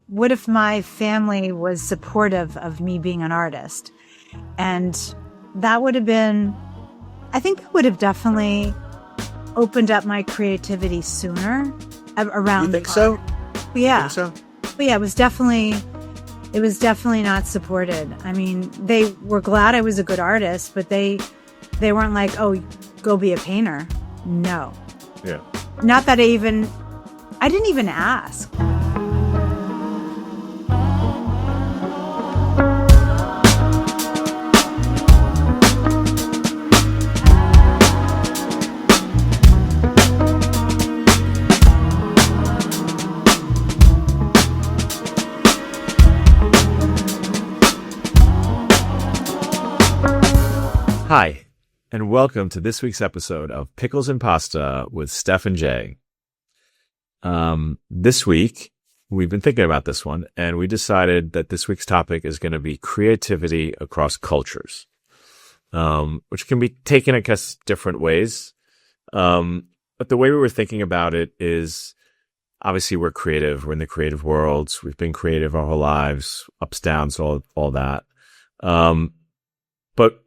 what if my family was supportive of me being an artist? And that would have been, I think that would have definitely opened up my creativity sooner around. You think so? Yeah. You think so? But yeah, it was definitely not supported. I mean, they were glad I was a good artist, but they weren't like, oh, go be a painter. No. Yeah. Not that I didn't even ask. Hi, and welcome to this week's episode of Pickles Pasta with Steph and Jay. This week, we've been thinking about this one, and we decided that this week's topic is going to be creativity across cultures, which can be taken, I guess, different ways. But the way we were thinking about it is, obviously, we're creative. We're in the creative worlds. We've been creative our whole lives, ups, downs, all that. But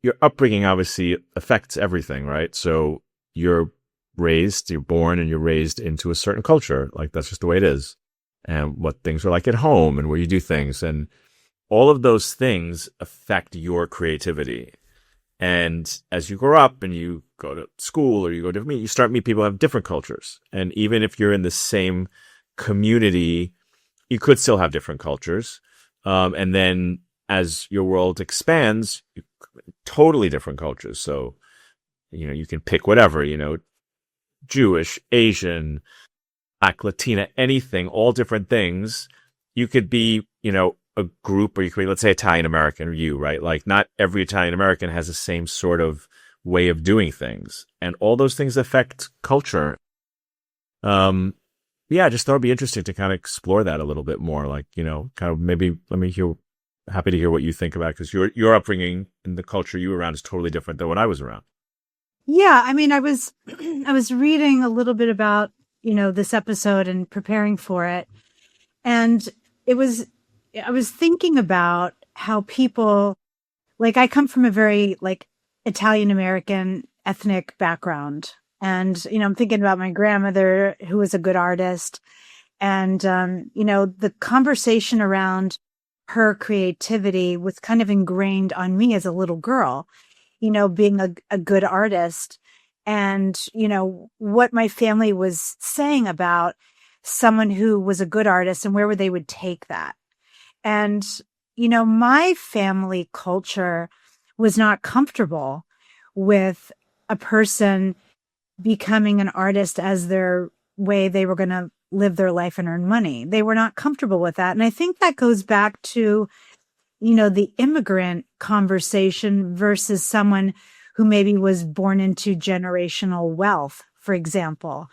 your upbringing obviously affects everything, right? So you're born and you're raised into a certain culture. Like, that's just the way it is. And what things are like at home and where you do things. And all of those things affect your creativity. And as you grow up and you go to school or you go to you start meet people who have different cultures. And even if you're in the same community, you could still have different cultures. And then as your world expands, totally different cultures. So, you can pick whatever, Jewish, Asian, Black, Latina, anything, all different things. You could be, a group, or you could be, let's say, Italian American, or you, right? Like, not every Italian American has the same sort of way of doing things. And all those things affect culture. Yeah, I just thought it'd be interesting to kind of explore that a little bit more. Like, kind of maybe happy to hear what you think about it, because your upbringing and the culture you were around is totally different than what I was around. Yeah, I mean, I was reading a little bit about, this episode and preparing for it. And I was thinking about how people, like, I come from a very, Italian American ethnic background. And, I'm thinking about my grandmother, who was a good artist. And, the conversation around her creativity was kind of ingrained on me as a little girl, being a good artist, and, what my family was saying about someone who was a good artist and where they would take that. And, my family culture was not comfortable with a person becoming an artist as their way they were going to live their life and earn money. They were not comfortable with that. And I think that goes back to, the immigrant conversation versus someone who maybe was born into generational wealth, for example.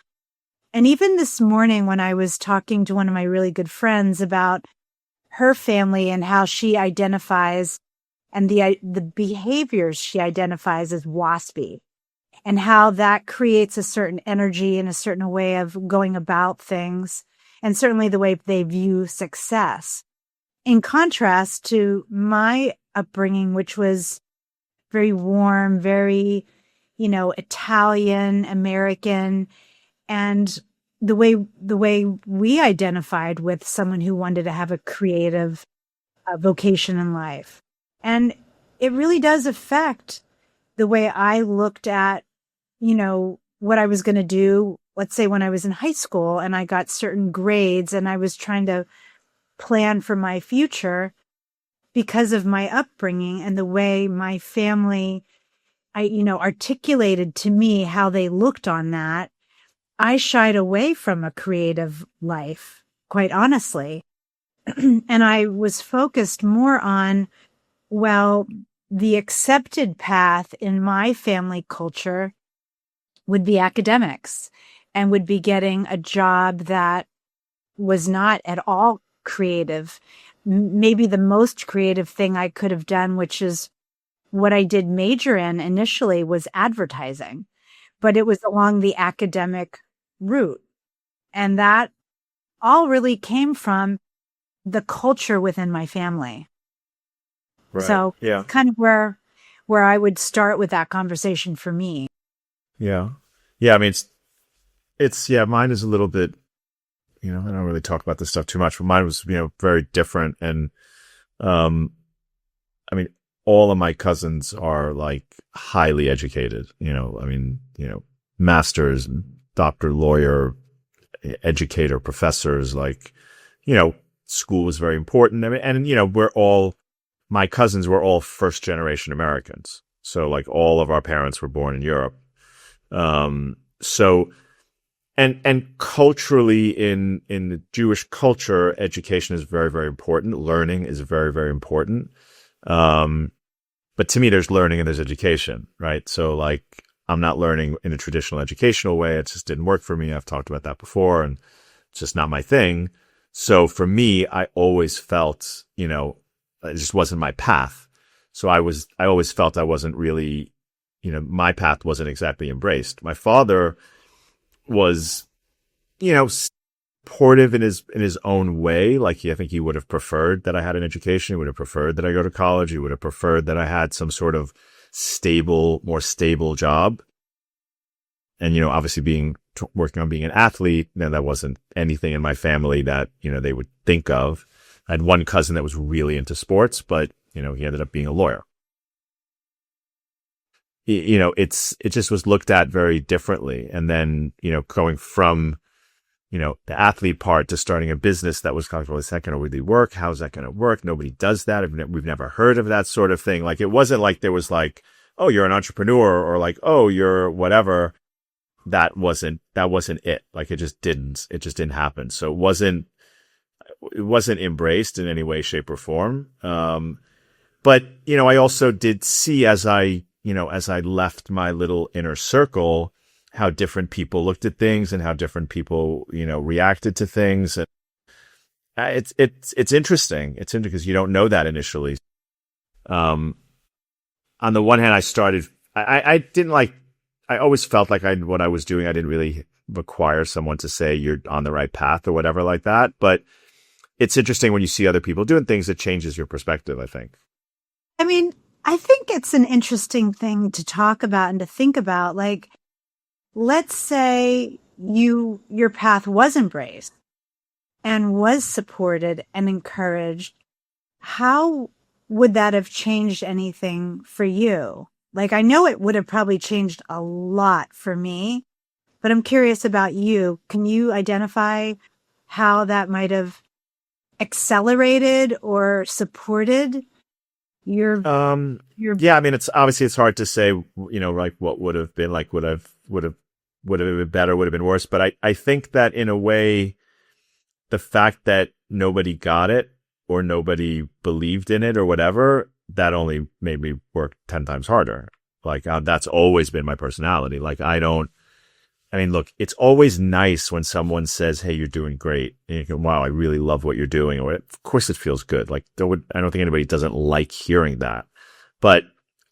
And even this morning, when I was talking to one of my really good friends about her family and how she identifies and the behaviors she identifies as waspy, and how that creates a certain energy and a certain way of going about things, and certainly the way they view success. In contrast to my upbringing, which was very warm, very, Italian, American, and the way we identified with someone who wanted to have a creative vocation in life. And it really does affect the way I looked at, what I was going to do. Let's say when I was in high school and I got certain grades and I was trying to plan for my future because of my upbringing and the way my family, articulated to me how they looked on that. I shied away from a creative life, quite honestly. And I was focused more on, the accepted path in my family culture would be academics and would be getting a job that was not at all creative. Maybe the most creative thing I could have done, which is what I did major in initially, was advertising, but it was along the academic route. And that all really came from the culture within my family. Right. So Yeah. kind of where I would start with that conversation for me. Yeah. Yeah. I mean, yeah, mine is a little bit, I don't really talk about this stuff too much, but mine was, very different. And, I mean, all of my cousins are like highly educated, masters, doctor, lawyer, educator, professors, like, school was very important. I mean, and, my cousins were all first generation Americans. So like all of our parents were born in Europe. So, and culturally in the Jewish culture, education is very, very important. Learning is very, very important. But to me, there's learning and there's education, right? So like, I'm not learning in a traditional educational way. It just didn't work for me. I've talked about that before, and it's just not my thing. So for me, I always felt, it just wasn't my path. So I always felt I wasn't really, my path wasn't exactly embraced. My father was, supportive in his own way. Like I think he would have preferred that I had an education. He would have preferred that I go to college. He would have preferred that I had some sort of more stable job. And, obviously working on being an athlete, that wasn't anything in my family that, they would think of. I had one cousin that was really into sports, but, he ended up being a lawyer. It just was looked at very differently. And then, going from, the athlete part to starting a business that was kind of, well, is that going to really work? How's that going to work? Nobody does that. We've never heard of that sort of thing. Like, it wasn't like there was like, oh, you're an entrepreneur, or like, oh, you're whatever. That wasn't it. Like, it just didn't happen. So it wasn't embraced in any way, shape, or form. But, I also did see as I left my little inner circle, how different people looked at things and how different people, reacted to things. And it's interesting. It's interesting because you don't know that initially. On the one hand, I always felt like what I was doing, I didn't really require someone to say you're on the right path or whatever like that. But it's interesting when you see other people doing things, it changes your perspective, I think. I mean, I think it's an interesting thing to talk about and to think about. Like, let's say your path was embraced and was supported and encouraged. How would that have changed anything for you? Like, I know it would have probably changed a lot for me, but I'm curious about you. Can you identify how that might have accelerated or supported your yeah, I mean, it's hard to say, like what would have been, like would have been better, would have been worse. But I think that in a way, the fact that nobody got it or nobody believed in it or whatever, that only made me work 10 times harder. Like, that's always been my personality. Like, look, it's always nice when someone says, hey, you're doing great. And you go, wow, I really love what you're doing. Or, of course it feels good. Like, I don't think anybody doesn't like hearing that, but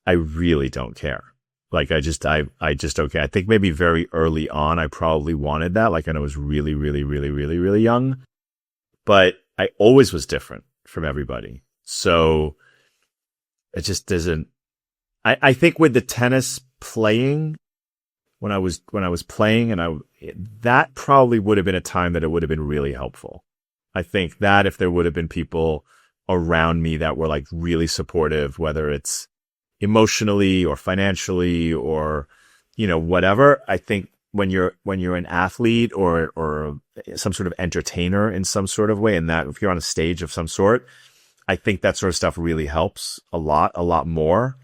I really don't care. Like, I just don't care. I think maybe very early on, I probably wanted that. Like, when I was really, really, really, really, really young, but I always was different from everybody. So it just doesn't, I think with the tennis playing, when I was playing, and that probably would have been a time that it would have been really helpful. I think that if there would have been people around me that were like really supportive, whether it's emotionally or financially or, whatever, I think when you're an athlete or some sort of entertainer in some sort of way, and that if you're on a stage of some sort, I think that sort of stuff really helps a lot more.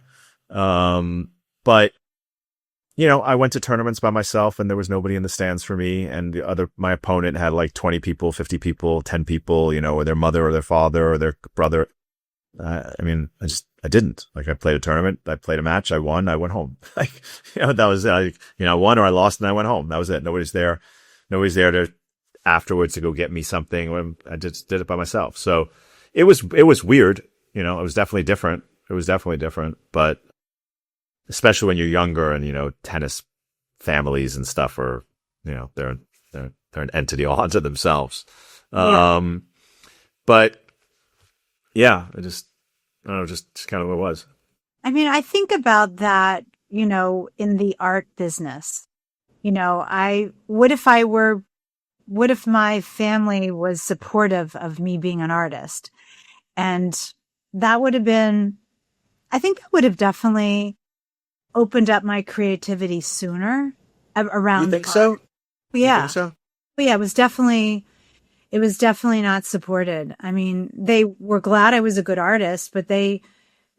But I went to tournaments by myself and there was nobody in the stands for me. And my opponent had like 20 people, 50 people, 10 people, or their mother or their father or their brother. I didn't. Like, I played a tournament, I played a match, I won, I went home. Like, that was it. I won or I lost and I went home. That was it. Nobody's there to afterwards to go get me something. I just did it by myself. So it was weird. It was definitely different. But especially when you're younger and, tennis families and stuff are, they're an entity all unto themselves. Yeah. But yeah, I don't know, just kind of what it was. I mean, I think about that, in the art business. What if my family was supportive of me being an artist? And that would have been, I think that would have definitely opened up my creativity sooner You around think art. so? You think Yeah. so? But yeah, it was definitely not supported. I mean, they were glad I was a good artist, but they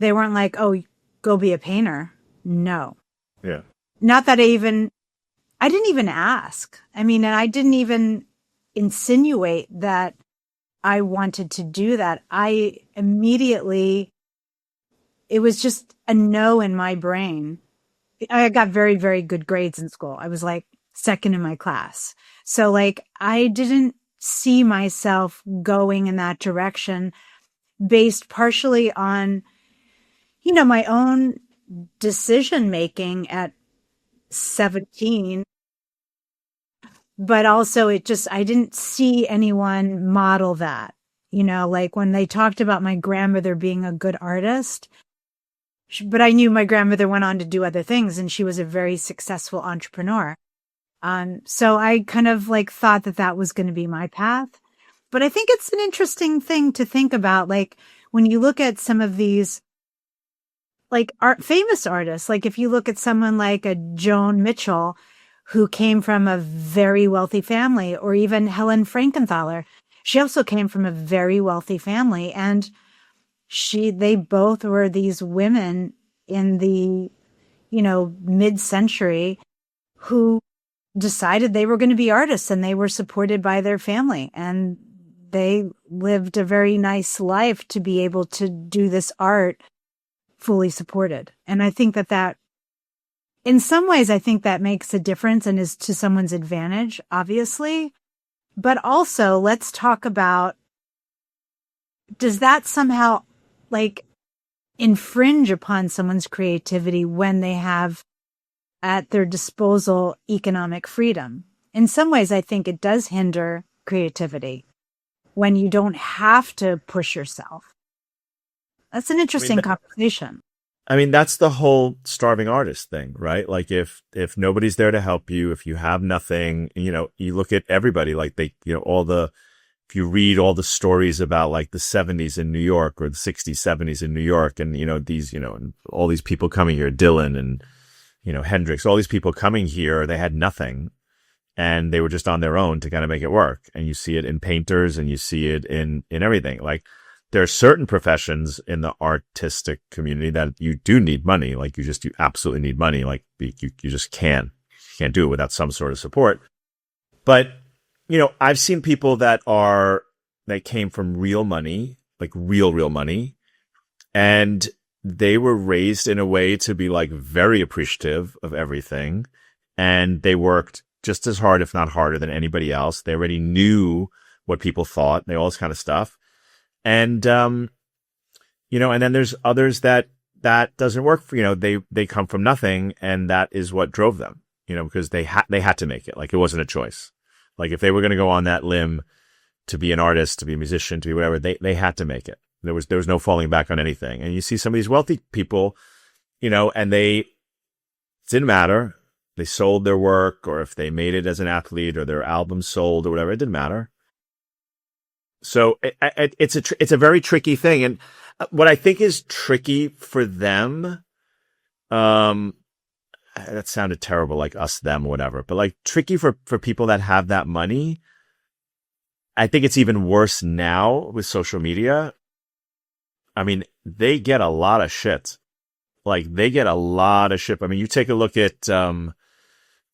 weren't like, "Oh, go be a painter." No. Yeah. Not that I didn't even ask. I mean, and I didn't even insinuate that I wanted to do that. I immediately, it was just a no in my brain. I got very, very good grades in school. I was like second in my class. So like I didn't see myself going in that direction based partially on, my own decision making at 17, but also I didn't see anyone model that, like when they talked about my grandmother being a good artist, but I knew my grandmother went on to do other things and she was a very successful entrepreneur. So I kind of like thought that that was going to be my path. But I think it's an interesting thing to think about. Like when you look at some of these like famous artists, like if you look at someone like a Joan Mitchell, who came from a very wealthy family, or even Helen Frankenthaler, she also came from a very wealthy family. And they both were these women in the, mid-century who decided they were going to be artists, and they were supported by their family, and they lived a very nice life to be able to do this art fully supported. And I think that in some ways, I think that makes a difference and is to someone's advantage, obviously. But also, let's talk about, does that somehow like infringe upon someone's creativity when they have at their disposal economic freedom? In some ways, I think it does hinder creativity when you don't have to push yourself. That's an interesting conversation. I mean, that's the whole starving artist thing, right? Like if nobody's there to help you, if you have nothing, you look at everybody, like if you read all the stories about like the 70s in New York or the 60s, 70s in New York, and, and all these people coming here, Dylan and, Hendrix, all these people coming here, they had nothing and they were just on their own to kind of make it work. And you see it in painters and you see it in everything. Like, there are certain professions in the artistic community that you do need money. Like you absolutely need money. Like you just can't do it without some sort of support. But, I've seen people that came from real money, like real money. And they were raised in a way to be like very appreciative of everything. And they worked just as hard, if not harder than anybody else. They already knew what people thought, all this kind of stuff. And, and then there's others that doesn't work for, they come from nothing, and that is what drove them, because they had to make it. Like, it wasn't a choice. Like, if they were going to go on that limb to be an artist, to be a musician, to be whatever, they had to make it. There was no falling back on anything. And you see some of these wealthy people, and it didn't matter. They sold their work, or if they made it as an athlete, or their album sold or whatever, it didn't matter. So it's a very tricky thing. And what I think is tricky for them, that sounded terrible, like us, them, whatever, but like tricky for people that have that money. I think it's even worse now with social media. I mean, they get a lot of shit. Like, they get a lot of shit. I mean, you take a look at, I'm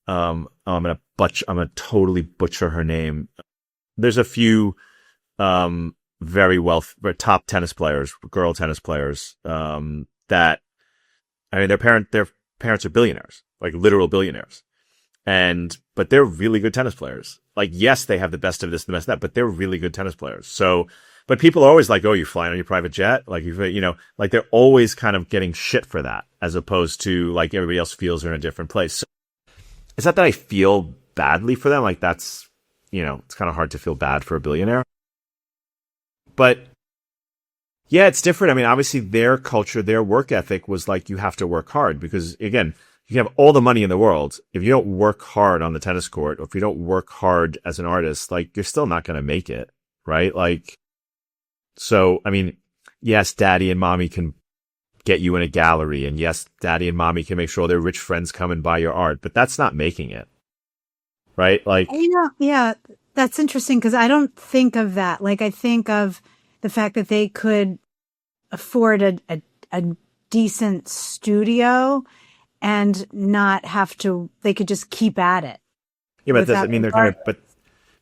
going to totally butcher her name. There's a few, very top tennis players, girl tennis players, that, I mean, their parents are billionaires, like literal billionaires. But they're really good tennis players. Like, yes, they have the best of this and the best of that, but they're really good tennis players. So, but people are always like, oh, you're flying on your private jet? Like, like they're always kind of getting shit for that, as opposed to like everybody else feels they're in a different place. So it's not that I feel badly for them. Like, that's, it's kind of hard to feel bad for a billionaire. But yeah, it's different. I mean, obviously their culture, their work ethic was like, you have to work hard because again, you can have all the money in the world. If you don't work hard on the tennis court, or if you don't work hard as an artist, like you're still not going to make it. Right. Like, so, I mean, yes, daddy and mommy can get you in a gallery, and yes, daddy and mommy can make sure their rich friends come and buy your art, but that's not making it. Right. Like, yeah, that's interesting because I don't think of that. Like, I think of the fact that they could afford a decent studio and not have to, they could just keep at it. yeah, but it doesn't mean they're going to,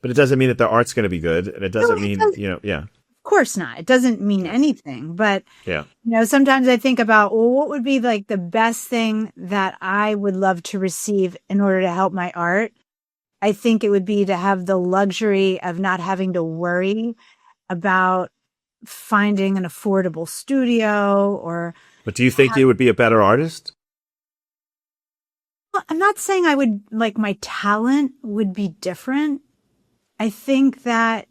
but it doesn't mean that their art's going to be good. And it doesn't mean, yeah. Of course not. It doesn't mean anything, but Yeah. Sometimes I think about, well, what would be like the best thing that I would love to receive in order to help my art? I think it would be to have the luxury of not having to worry about finding an affordable studio or. But do you think you would be a better artist? I'm not saying I would, like, my talent would be different. I think that,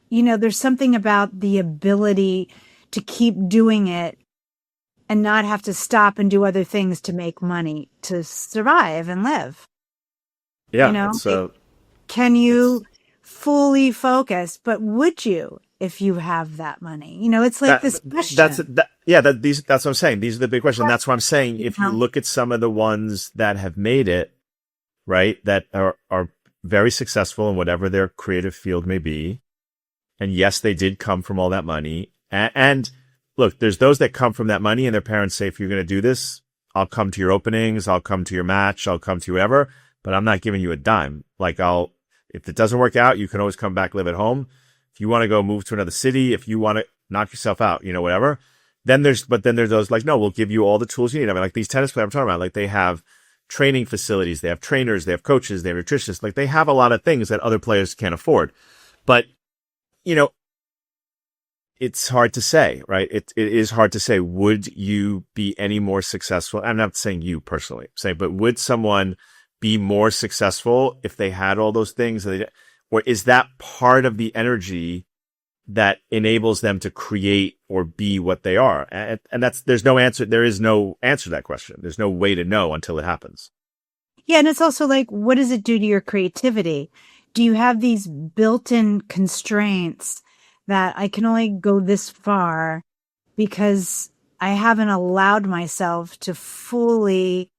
there's something about the ability to keep doing it and not have to stop and do other things to make money, to survive and live. Yeah. Can you fully focus? But would you if you have that money? It's like this question. That's what I'm saying. These are the big questions. That's what I'm saying. If you look at some of the ones that have made it, right, that are very successful in whatever their creative field may be, and yes, they did come from all that money. And look, there's those that come from that money and their parents say, if you're going to do this, I'll come to your openings, I'll come to your match, I'll come to whatever, but I'm not giving you a dime. Like if it doesn't work out, you can always come back, live at home. If you want to go move to another city, if you want to knock yourself out, whatever. Then there's those like, no, we'll give you all the tools you need. I mean, like these tennis players I'm talking about, like they have training facilities, they have trainers, they have coaches, they have nutritionists, like they have a lot of things that other players can't afford. But, it's hard to say, right? It is hard to say, would you be any more successful? I'm not saying you personally, I'm saying, but would someone be more successful if they had all those things? Or is that part of the energy that enables them to create or be what they are? And there's no answer. There is no answer to that question. There's no way to know until it happens. Yeah. And it's also like, what does it do to your creativity? Do you have these built-in constraints that I can only go this far because I haven't allowed myself to fully,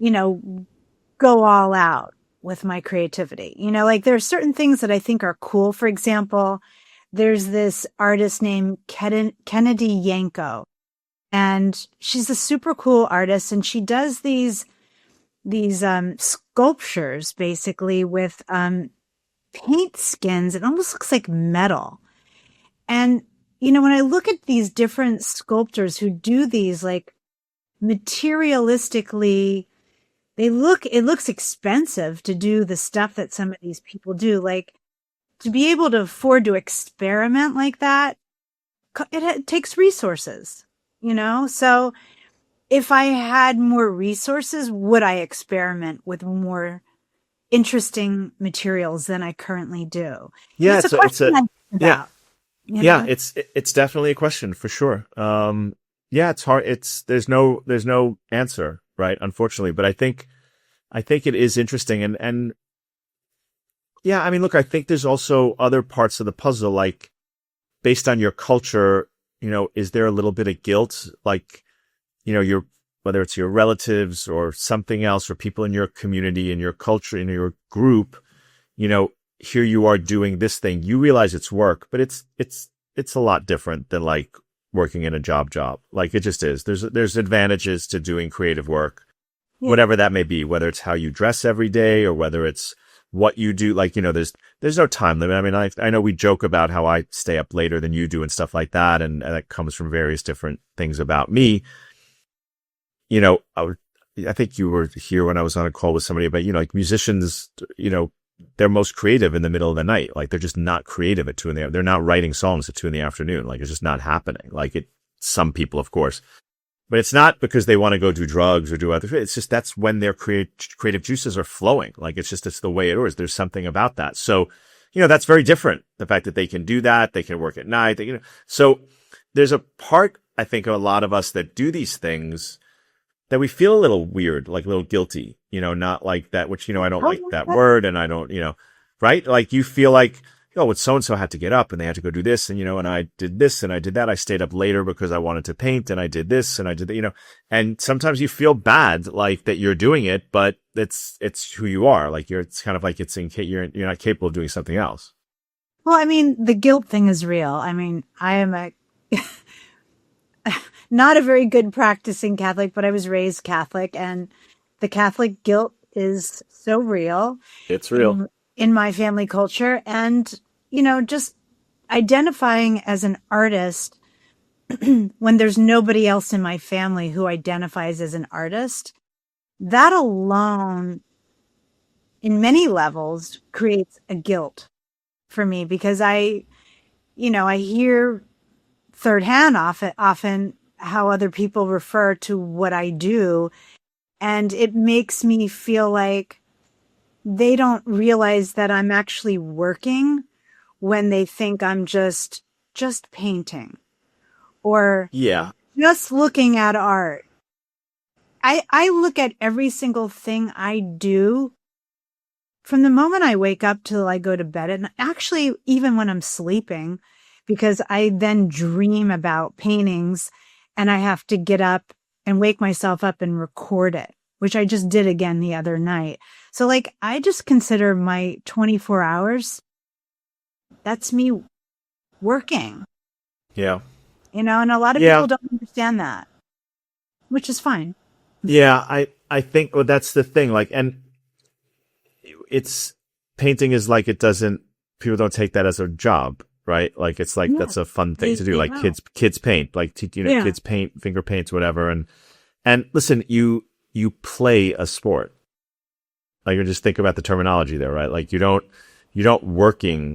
go all out with my creativity? Like there are certain things that I think are cool. For example, there's this artist named Kennedy Yanko, and she's a super cool artist, and she does these sculptures basically with paint skins. It almost looks like metal. And when I look at these different sculptors who do these, like, materialistically, it looks expensive to do the stuff that some of these people do. Like, to be able to afford to experiment like that, it takes resources, So if I had more resources, would I experiment with more interesting materials than I currly do? Yeah, it's a question I think about. Yeah, it's definitely a question for sure. Yeah, it's hard. There's no answer, right? Unfortunately, but I think it is interesting, and yeah, I mean, look, I think there's also other parts of the puzzle, like based on your culture, is there a little bit of guilt, like, whether it's your relatives or something else, or people in your community, in your culture, in your group, here you are doing this thing. You realize it's work, but it's a lot different than like working in a job. Like it just is. There's advantages to doing creative work, whatever that may be, whether it's how you dress every day or whether it's what you do. Like, there's no time limit. I mean, I know we joke about how I stay up later than you do and stuff like that. And that comes from various different things about me. I think you were here when I was on a call with somebody about, like musicians, they're most creative in the middle of the night. Like they're just not creative at 2 a.m. They're not writing songs at 2 p.m. Like it's just not happening. Like some people, of course, but it's not because they want to go do drugs or do other things. It's just, that's when their creative juices are flowing. Like it's the way it is. There's something about that. So that's very different. The fact that they can do that, they can work at night, so there's a part, I think, of a lot of us that do these things that we feel a little weird, like a little guilty, not like that, which, I don't like that word. And I don't, right? Like you feel like, oh, well, so-and-so had to get up and they had to go do this. And, and I did this and I did that. I stayed up later because I wanted to paint and I did this and I did that, and sometimes you feel bad, like that you're doing it, but it's who you are. Like it's kind of like you're not capable of doing something else. Well, I mean, the guilt thing is real. I mean, I am not a very good practicing Catholic, but I was raised Catholic, and the Catholic guilt is so real. It's real in my family culture. And, just identifying as an artist when there's nobody else in my family who identifies as an artist, that alone in many levels creates a guilt for me, because I hear third hand often how other people refer to what I do. And it makes me feel like they don't realize that I'm actually working when they think I'm just painting or just looking at art. I look at every single thing I do from the moment I wake up till I go to bed, and actually even when I'm sleeping, because I then dream about paintings and I have to get up and wake myself up and record it, which I just did again the other night. So like, I just consider my 24 hours, that's me working. Yeah. And a lot of people don't understand that, which is fine. Yeah. I think, well, that's the thing. Like, and it's painting is like, people don't take that as a job. Right? Like, it's like, that's a fun thing to do. Like kids paint, like, kids paint, finger paints, whatever. And listen, you play a sport. Like, you just think about the terminology there, right? Like, you're not working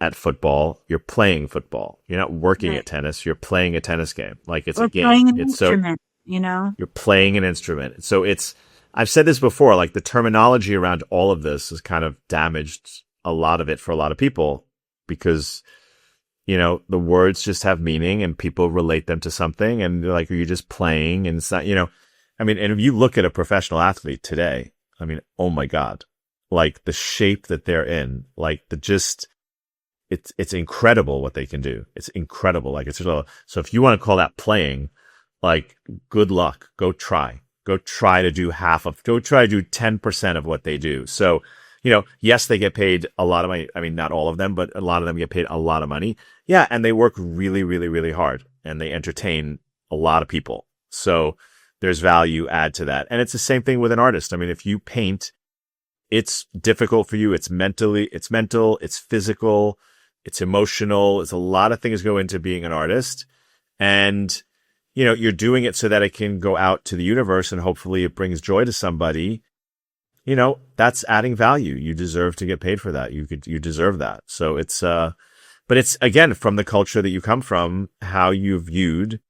at football, you're playing football. You're not working at tennis, you're playing a tennis game. Like, it's a game. Playing an instrument, You're playing an instrument. So I've said this before, like the terminology around all of this has kind of damaged a lot of it for a lot of people. Because, the words just have meaning and people relate them to something, and they're like, are you just playing? And it's not, and if you look at a professional athlete today, I mean, oh my God, like the shape that they're in, like it's incredible what they can do. It's incredible. Like so if you want to call that playing, like, good luck. Go try to do 10% of what they do. So, yes, they get paid a lot of money. I mean, not all of them, but a lot of them get paid a lot of money. Yeah. And they work really, really, really hard, and they entertain a lot of people. So there's value add to that. And it's the same thing with an artist. I mean, if you paint, it's difficult for you. It's mental, it's physical, it's emotional. It's a lot of things go into being an artist. And, you're doing it so that it can go out to the universe and hopefully it brings joy to somebody. That's adding value. You deserve to get paid for that. You deserve that. So but it's again, from the culture that you come from, how you're viewed,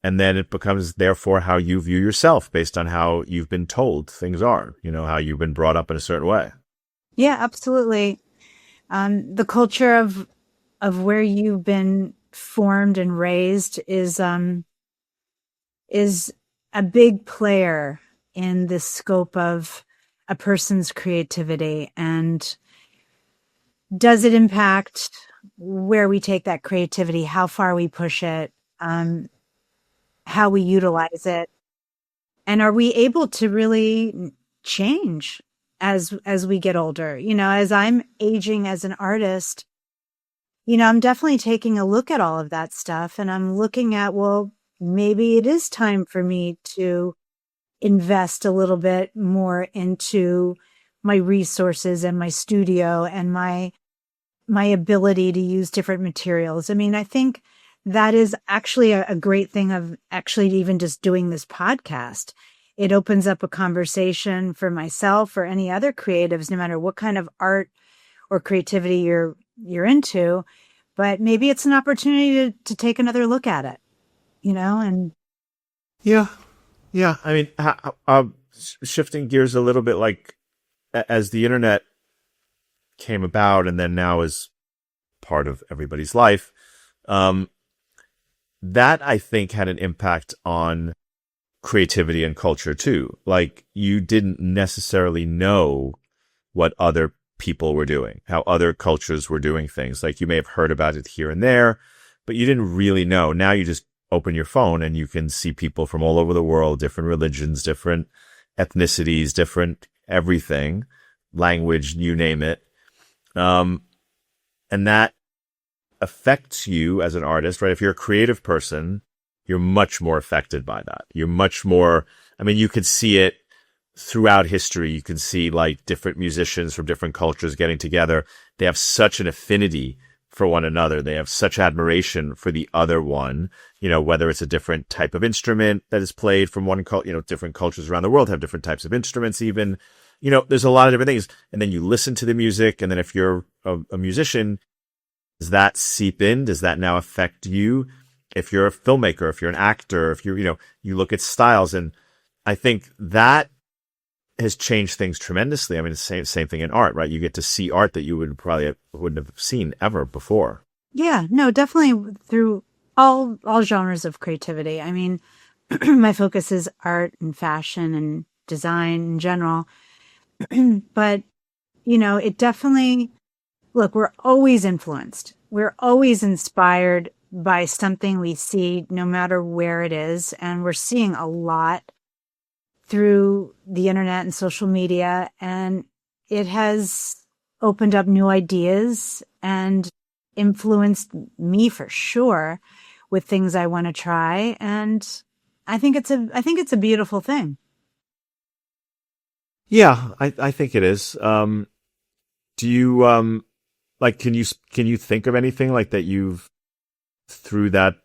and then it becomes therefore how you view yourself based on how you've been told things are, how you've been brought up in a certain way. Yeah, absolutely. The culture of where you've been formed and raised is a big player in the scope of a person's creativity. And does it impact where we take that creativity, how far we push it, how we utilize it? And are we able to really change as we get older? As I'm aging as an artist, I'm definitely taking a look at all of that stuff, and I'm looking at, well, maybe it is time for me to invest a little bit more into my resources and my studio and my ability to use different materials. I mean, I think that is actually a great thing of actually even just doing this podcast. It opens up a conversation for myself or any other creatives, no matter what kind of art or creativity you're into, but maybe it's an opportunity to take another look at it, and yeah. I mean, shifting gears a little bit, like as the internet came about and then now is part of everybody's life, that I think had an impact on creativity and culture too. Like, you didn't necessarily know what other people were doing, how other cultures were doing things. Like, you may have heard about it here and there, but you didn't really know. Now you just open your phone and you can see people from all over the world, different religions, different ethnicities, different everything, language, you name it. And that affects you as an artist, right? If you're a creative person, you're much more affected by that. You're much more, I mean, you could see it throughout history. You can see like different musicians from different cultures getting together. They have such an affinity for one another. They have such admiration for the other one, you know, whether it's a different type of instrument that is played from one culture, you know, different cultures around the world have different types of instruments even, you know, there's a lot of different things. And then you listen to the music. And then if you're a musician, does that seep in? Does that now affect you? If you're a filmmaker, if you're an actor, if you're, you know, you look at styles, and I think that has changed things tremendously. I mean, it's the same thing in art, right? You get to see art that you wouldn't have seen ever before. Yeah, no, definitely through all genres of creativity. I mean, my focus is art and fashion and design in general. But, you know, it definitely, look, we're always influenced. We're always inspired by something we see, no matter where it is. And we're seeing a lot through the internet and social media. And it has opened up new ideas and influenced me for sure with things I want to try. And I think it's a beautiful thing. Yeah, I think it is. Do you, like, can you think of anything like that you've, through that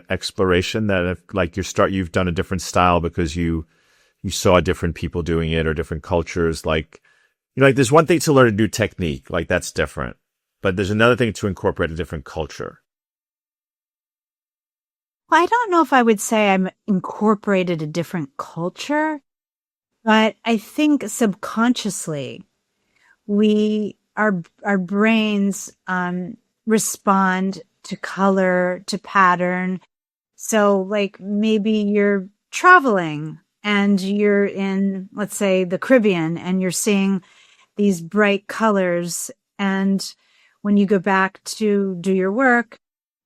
exploration, that if, like, you've done a different style because you saw different people doing it or different cultures, like, you know, like there's one thing to learn a new technique, like that's different, but there's another thing to incorporate a different culture. Well, I don't know if I would say I'm incorporated a different culture, but I think subconsciously our brains respond to color, to pattern. So like maybe you're traveling and you're in, let's say, the Caribbean, and you're seeing these bright colors. And when you go back to do your work,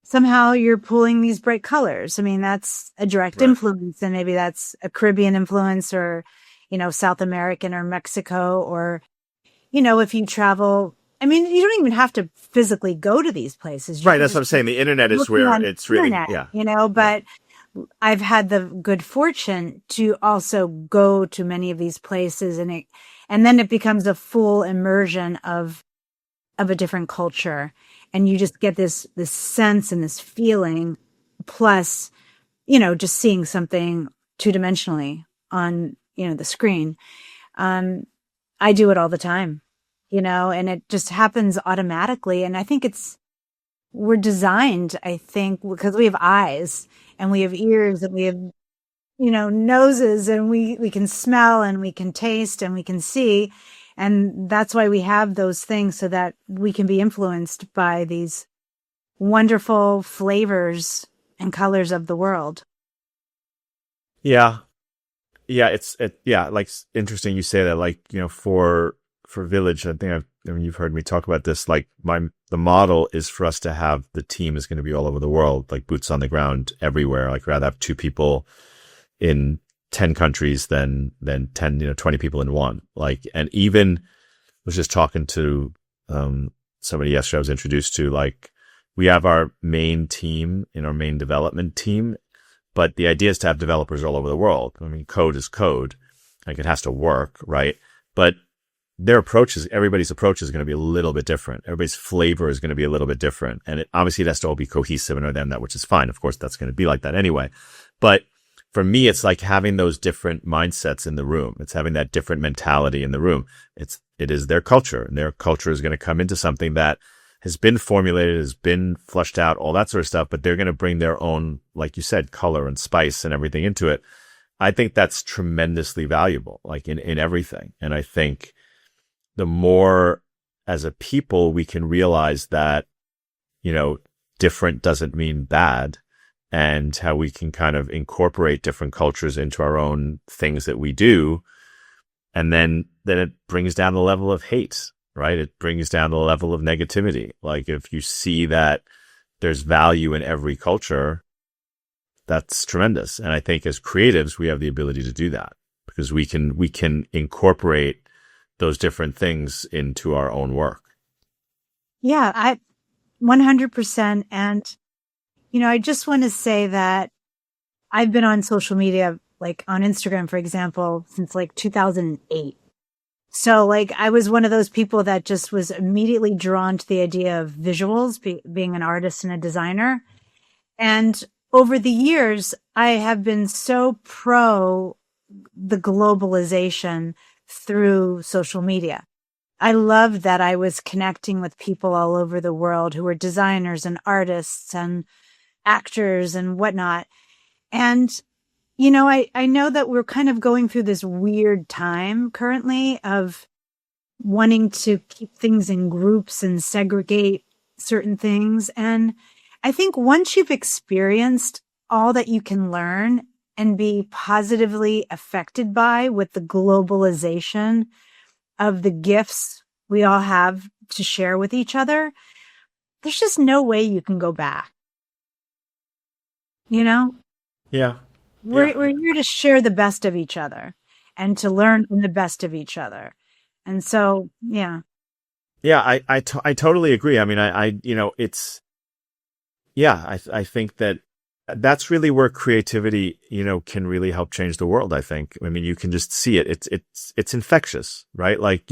somehow you're pulling these bright colors. I mean, that's a direct influence, and maybe that's a Caribbean influence, or, you know, South American or Mexico, or, you know, if you travel, I mean, you don't even have to physically go to these places. Right. That's what I'm saying. The internet is where it's really, yeah. You know, but I've had the good fortune to also go to many of these places, and then it becomes a full immersion of a different culture. And you just get this sense and this feeling, plus, you know, just seeing something two-dimensionally on, you know, the screen. I do it all the time, you know, and it just happens automatically. And I think we're designed, I think, because we have eyes and we have ears and we have, you know, noses, and we can smell and we can taste and we can see. And that's why we have those things, so that we can be influenced by these wonderful flavors and colors of the world. Yeah. Yeah. Like, interesting you say that, like, you know, for Village, I mean, you've heard me talk about this, like the model is for us to have, the team is going to be all over the world, like boots on the ground everywhere. Like, rather have 2 people in 10 countries than 10, you know, 20 people in one. Like, and even was just talking to, somebody yesterday I was introduced to, like, we have our main team in our main development team, but the idea is to have developers all over the world. I mean, code is code. Like, it has to work, right? But everybody's approach is going to be a little bit different. Everybody's flavor is going to be a little bit different. And obviously it has to all be cohesive and then that, which is fine. Of course, that's going to be like that anyway. But for me, it's like having those different mindsets in the room. It's having that different mentality in the room. It is their culture, and their culture is going to come into something that has been formulated, has been flushed out, all that sort of stuff, but they're going to bring their own, like you said, color and spice and everything into it. I think that's tremendously valuable, like in everything. And I think the more as a people, we can realize that, different doesn't mean bad, and how we can kind of incorporate different cultures into our own things that we do. And then it brings down the level of hate, right? It brings down the level of negativity. Like if you see that there's value in every culture, that's tremendous. And I think as creatives, we have the ability to do that because we can incorporate those different things into our own work. Yeah, 100%. And, I just want to say that I've been on social media, like on Instagram, for example, since like 2008. So like I was one of those people that just was immediately drawn to the idea of visuals, being an artist and a designer. And over the years, I have been so pro the globalization through social media. I loved that I was connecting with people all over the world who were designers and artists and actors and whatnot. And, I know that we're kind of going through this weird time currently of wanting to keep things in groups and segregate certain things. And I think once you've experienced all that you can learn and be positively affected by with the globalization of the gifts we all have to share with each other, there's just no way you can go back. Yeah. We're here to share the best of each other and to learn from the best of each other. And so, yeah. Yeah, I totally agree. I mean, I think that's really where creativity, can really help change the world. I think. I mean, you can just see it. It's infectious, right? Like,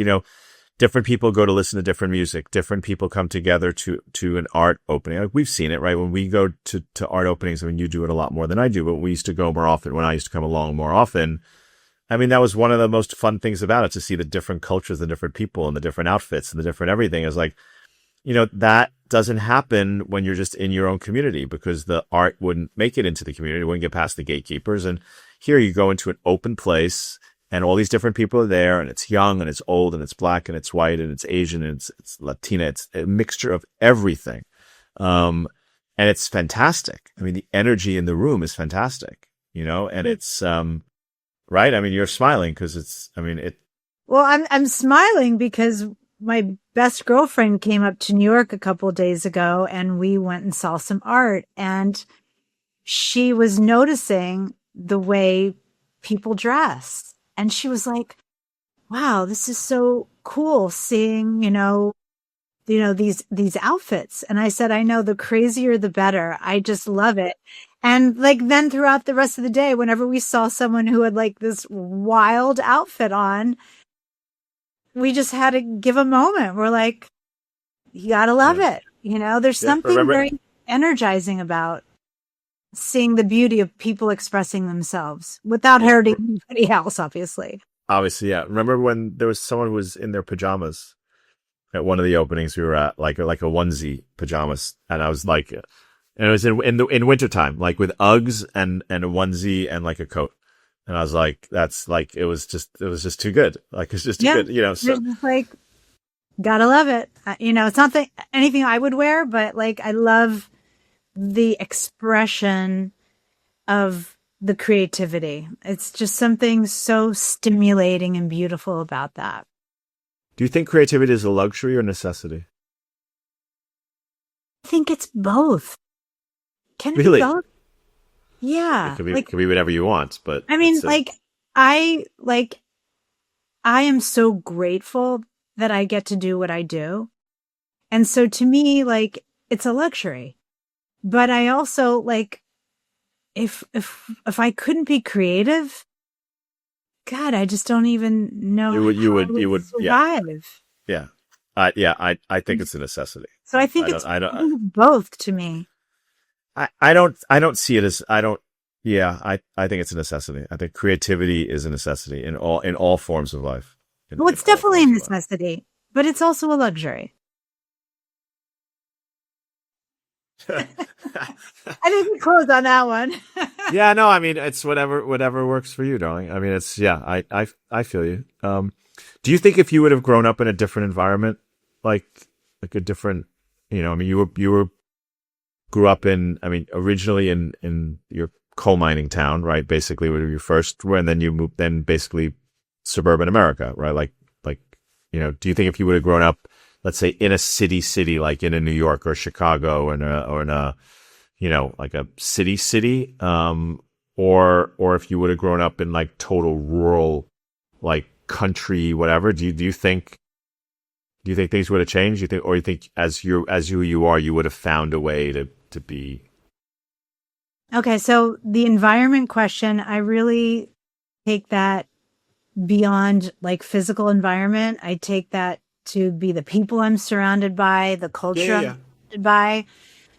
different people go to listen to different music. Different people come together to an art opening. Like we've seen it, right? When we go to art openings, I mean, you do it a lot more than I do, but we used to go more often when I used to come along more often. I mean, that was one of the most fun things about it, to see the different cultures, the different people and the different outfits and the different everything. Is like, that doesn't happen when you're just in your own community, because the art wouldn't make it into the community, it wouldn't get past the gatekeepers. And here you go into an open place and all these different people are there, and it's young and it's old and it's black and it's white and it's Asian and it's Latina. It's a mixture of everything. And it's fantastic. I mean, the energy in the room is fantastic, and it's, right. I mean, you're smiling because Well, I'm smiling because my best girlfriend came up to New York a couple of days ago and we went and saw some art, and she was noticing the way people dress. And she was like, wow, this is so cool seeing, these outfits. And I said, I know, the crazier, the better. I just love it. And like, then throughout the rest of the day, whenever we saw someone who had like this wild outfit on, we just had to give a moment. We're like, you gotta love it. There's something very energizing about seeing the beauty of people expressing themselves without hurting anybody else, obviously. Obviously, yeah. Remember when there was someone who was in their pajamas at one of the openings we were at, like a onesie pajamas, and I was like, and it was in wintertime, like with Uggs and a onesie and like a coat, and I was like, that's like, it was just too good, like it's just too good, So just like, gotta love it. It's not anything I would wear, but like I love the expression of the creativity. It's just something so stimulating and beautiful about that. Do you think creativity is a luxury or necessity? I think it's both. Can it Really? be both? Yeah. It could be whatever you want, but I mean, I am so grateful that I get to do what I do. And so to me, like, it's a luxury. But I also like, if I couldn't be creative, God, I just don't even know you would survive. Yeah. I think it's a necessity. So I think it's both to me. I don't see it as, I think it's a necessity. I think creativity is a necessity in all forms of life. Well, it's definitely a necessity, but it's also a luxury. I didn't close on that one. Yeah, no, I mean, it's whatever works for you, darling. I mean, it's, I feel you. Do you think if you would have grown up in a different environment, like a different, I mean, you grew up in, I mean, originally in your coal mining town, right? Basically, where you first were, and then you moved, then basically suburban America, right? Like, do you think if you would have grown up, let's say in a city, like in a New York or Chicago or in a, like a city, or if you would have grown up in like total rural, like country, whatever, do you think things would have changed? You think as you are, you would have found a way to be? Okay, so the environment question, I really take that beyond like physical environment. I take that to be the people I'm surrounded by, the culture I'm surrounded by.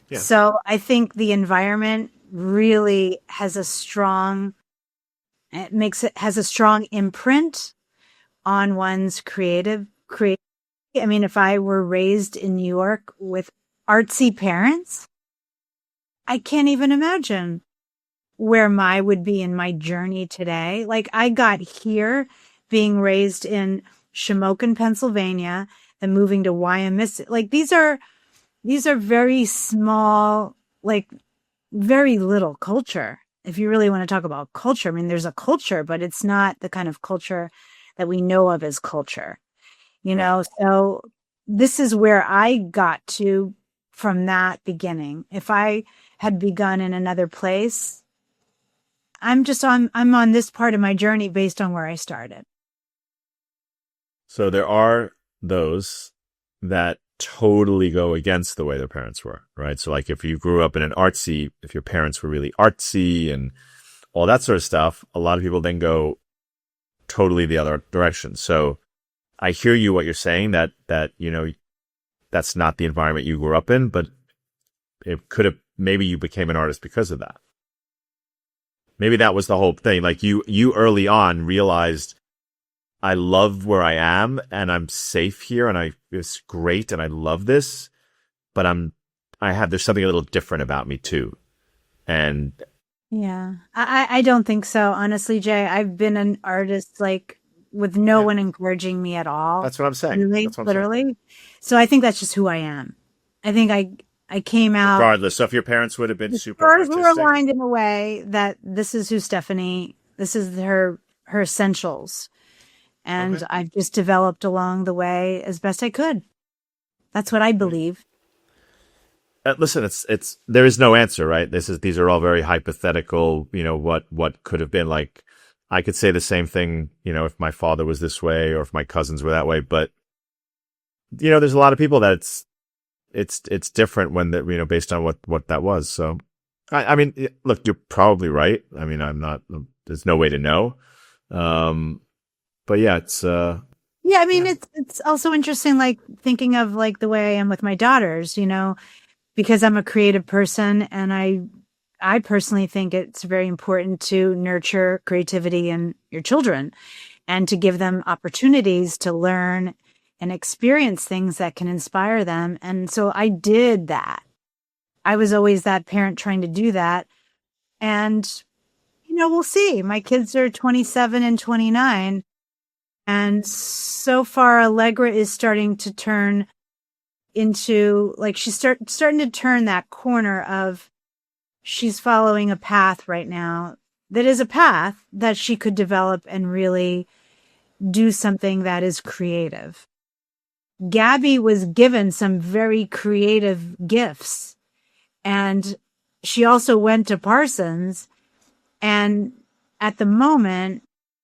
Yeah. So I think the environment really has a strong imprint on one's creative. I mean, if I were raised in New York with artsy parents, I can't even imagine where I would be in my journey today. Like I got here being raised in Shamokin, Pennsylvania, then moving to Wyomissing. Like these are very small, like very little culture. If you really want to talk about culture, I mean, there's a culture, but it's not the kind of culture that we know of as culture, So this is where I got to from that beginning. If I had begun in another place, I'm on this part of my journey based on where I started. So there are those that totally go against the way their parents were, right? So like if you grew up in if your parents were really artsy and all that sort of stuff, a lot of people then go totally the other direction. So I hear you, what you're saying, that that's not the environment you grew up in, but it could have, maybe you became an artist because of that. Maybe that was the whole thing. Like you early on realized, I love where I am and I'm safe here and it's great and I love this, but there's something a little different about me too. And yeah, I don't think so. Honestly, Jay, I've been an artist like with no one encouraging me at all. That's what I'm saying. Literally. So I think that's just who I am. I think I came out. Regardless, so if your parents would have been super stars artistic, were aligned in a way that this is who Stephanie, this is her essentials. And I've just developed along the way as best I could. That's what I believe. Listen, it's there is no answer, right? These are all very hypothetical. What could have been. Like I could say the same thing, if my father was this way or if my cousins were that way. But there's a lot of people that it's different when based on what that was. So I mean, look, you're probably right. I mean, there's no way to know. But yeah, it's yeah, I mean, it's also interesting, like thinking of like the way I am with my daughters, because I'm a creative person and I personally think it's very important to nurture creativity in your children and to give them opportunities to learn and experience things that can inspire them. And so I did that. I was always that parent trying to do that. And, we'll see. My kids are 27 and 29. And so far, Allegra is starting to turn into, like, she's starting to turn that corner of she's following a path right now that is a path that she could develop and really do something that is creative. Gabby was given some very creative gifts, and she also went to Parsons, and at the moment,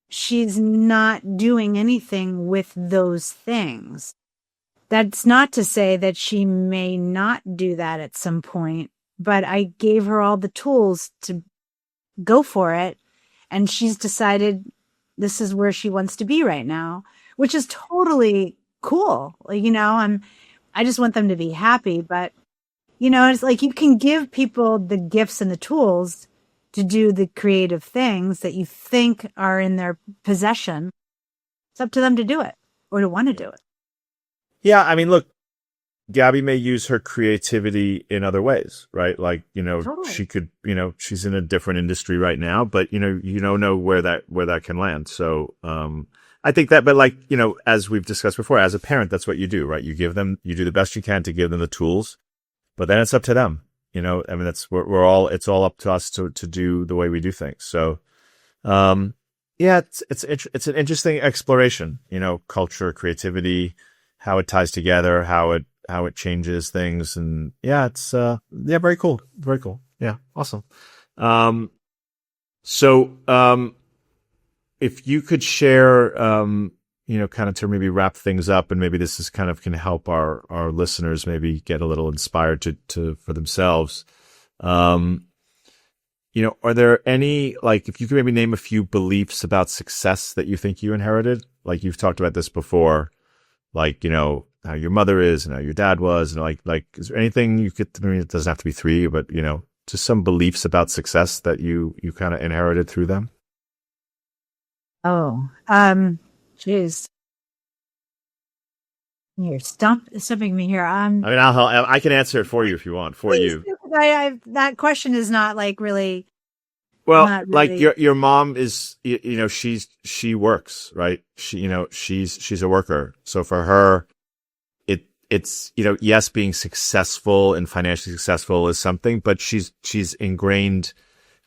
she's not doing anything with those things. That's not to say that she may not do that at some point, but I gave her all the tools to go for it, and she's decided this is where she wants to be right now, which is totally cool. Like, I just want them to be happy, but it's like you can give people the gifts and the tools to do the creative things that you think are in their possession. It's up to them to do it or to want to do it. Yeah, I mean, look, Gabby may use her creativity in other ways, right? Like, Totally. she could, she's in a different industry right now, but you don't know where that can land. So, I think that, but like, as we've discussed before, as a parent, that's what you do, right? You do the best you can to give them the tools, but then it's up to them. I mean, it's all up to us to do the way we do things. So, yeah, it's an interesting exploration, culture, creativity, how it ties together, how it changes things. And yeah, it's, very cool. Very cool. Yeah. Awesome. So, if you could share, kind of to maybe wrap things up, and maybe this is kind of can help our listeners maybe get a little inspired for themselves. Are there any, like, if you could maybe name a few beliefs about success that you think you inherited? Like, you've talked about this before, like, how your mother is and how your dad was, and like, is there anything you could, I mean, it doesn't have to be three, but, just some beliefs about success that you kind of inherited through them? Oh, geez. You're stumping me here. I mean, I'll help. I can answer it for you if you want. For Please you, do, 'cause that question is not like really, well, not like really. your mom is, she works, right? She's a worker. So for her, it's yes, being successful and financially successful is something, but she's ingrained,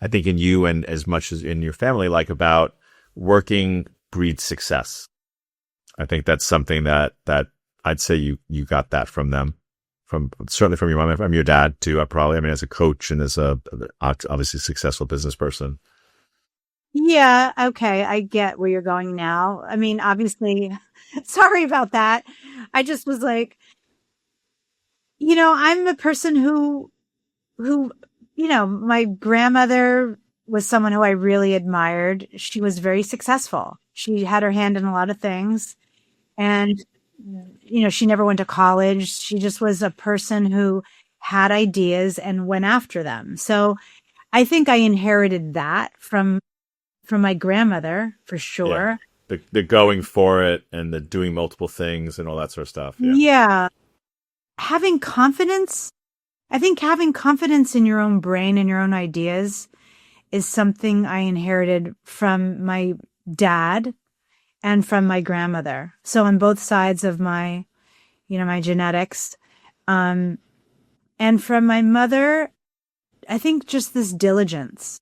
I think, in you and as much as in your family, like, about working breeds success. I think that's something that I'd say you got that from them, certainly from your mom, from your dad too. I mean, as a coach and as a obviously successful business person. Yeah. Okay. I get where you're going now. I mean, obviously, sorry about that. I just was like, I'm a person who, my grandmother was someone who I really admired. She was very successful. She had her hand in a lot of things, and, she never went to college. She just was a person who had ideas and went after them. So I think I inherited that from my grandmother for Yeah, sure. the going for it and the doing multiple things and all that sort of stuff. Yeah, Yeah. Having confidence. I think having confidence in your own brain and your own ideas is something I inherited from my dad and from my grandmother. So on both sides of my, my genetics. And from my mother, I think just this diligence.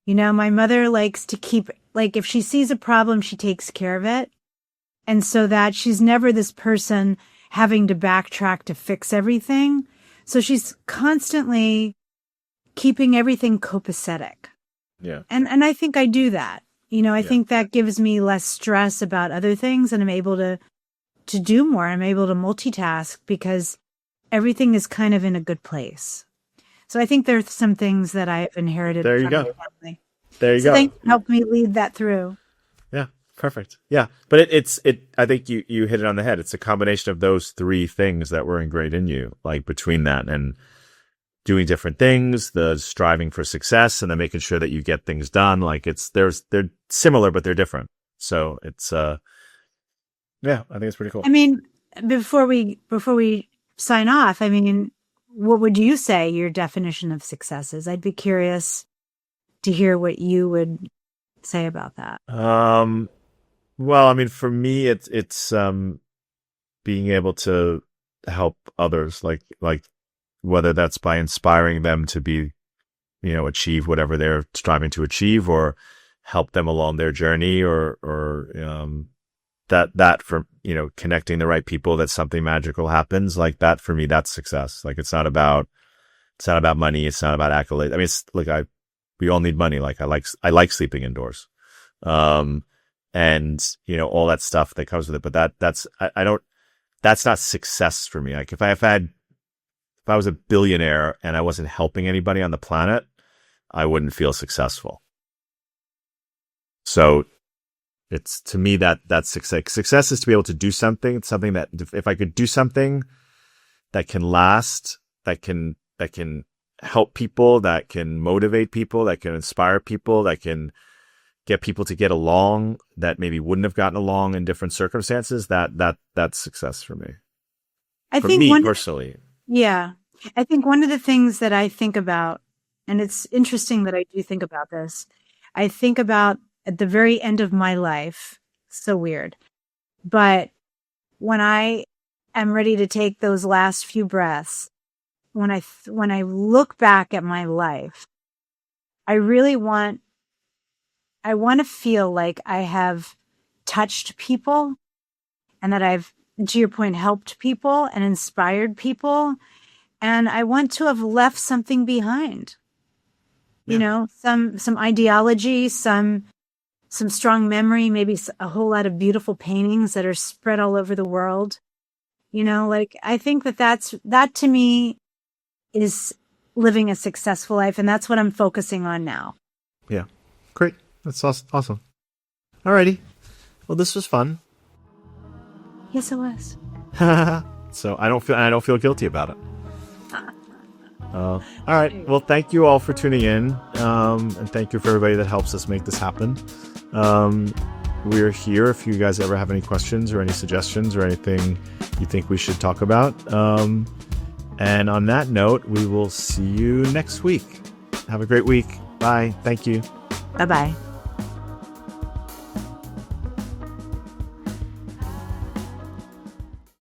My mother likes to keep, like, if she sees a problem, she takes care of it. And so that she's never this person having to backtrack to fix everything. So she's constantly keeping everything copacetic. yeah, And I think I do that. I yeah, think that gives me less stress about other things, and I'm able to do more. I'm able to multitask because everything is kind of in a good place. So I think there's some things that I've inherited there you from my go. family. There you So go. thanks for helping me lead that through. Yeah, perfect. Yeah, but it's I think you hit it on the head. It's a combination of those three things that were ingrained in you, like between that and doing different things, the striving for success, and then making sure that you get things done. Like, they're similar, but they're different. So it's yeah, I think it's pretty cool. I mean, before we sign off, I mean, what would you say your definition of success is? I'd be curious to hear what you would say about that. Well, I mean, for me, it's being able to help others, like whether that's by inspiring them to be, achieve whatever they're striving to achieve, or help them along their journey, or that for, connecting the right people, that something magical happens. Like, that for me, that's success. Like, it's not about money. It's not about accolades. I mean, we all need money. Like, I like sleeping indoors. And, all that stuff that comes with it. But that's not success for me. Like, if I was a billionaire and I wasn't helping anybody on the planet, I wouldn't feel successful. So it's, to me, that's success. Success is to be able to do something that, if I could do something that can last, that can help people, that can motivate people, that can inspire people, that can get people to get along that maybe wouldn't have gotten along in different circumstances, that's success for me. I For think me personally. Yeah. I think one of the things that I think about, and it's interesting that I do think about this, I think about at the very end of my life, so weird. But when I am ready to take those last few breaths, when I look back at my life, I want to feel like I have touched people and that I've, to your point, helped people and inspired people. And I want to have left something behind, you know, some ideology, some strong memory, maybe a whole lot of beautiful paintings that are spread all over the world. You know, like, I think that to me is living a successful life. And that's what I'm focusing on now. Yeah. Great. That's awesome. Alrighty. Well, this was fun. Yes, it was. So I don't feel guilty about it. All right. Well, thank you all for tuning in. And thank you for everybody that helps us make this happen. We're here if you guys ever have any questions or any suggestions or anything you think we should talk about. And on that note, we will see you next week. Have a great week. Bye. Thank you. Bye-bye.